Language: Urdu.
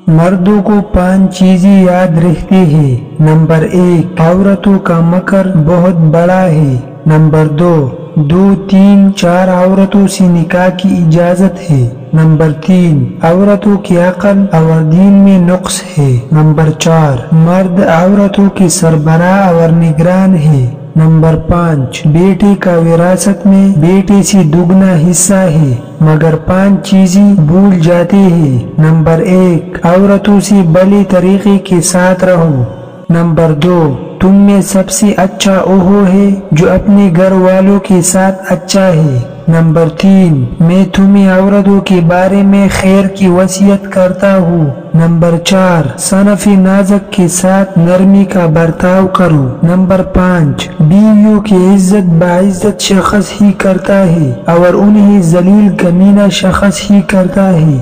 مردوں کو 5 چیزیں یاد رہتی ہیں۔ نمبر 1، عورتوں کا مکر بہت بڑا ہے۔ نمبر 2، 2، 3، 4 عورتوں سے نکاح کی اجازت ہے۔ نمبر 3، عورتوں کی عقل اور دین میں نقص ہے۔ نمبر 4، مرد عورتوں کے سربراہ اور نگران ہے۔ نمبر 5، بیٹے کا وراثت میں بیٹے سے دگنا حصہ ہے، مگر 5 چیزیں بھول جاتے ہیں۔ نمبر 1، عورتوں سے بھلے طریقے کے ساتھ رہو۔ نمبر 2، تم میں سب سے اچھا وہ ہے جو اپنے گھر والوں کے ساتھ اچھا ہے۔ نمبر 3، میں تمہیں عورتوں کے بارے میں خیر کی وصیت کرتا ہوں۔ نمبر 4، صنف نازک کے ساتھ نرمی کا برتاؤ کرو۔ نمبر 5، بیویوں کی عزت باعزت شخص ہی کرتا ہے اور انہیں ذلیل کمینہ شخص ہی کرتا ہے۔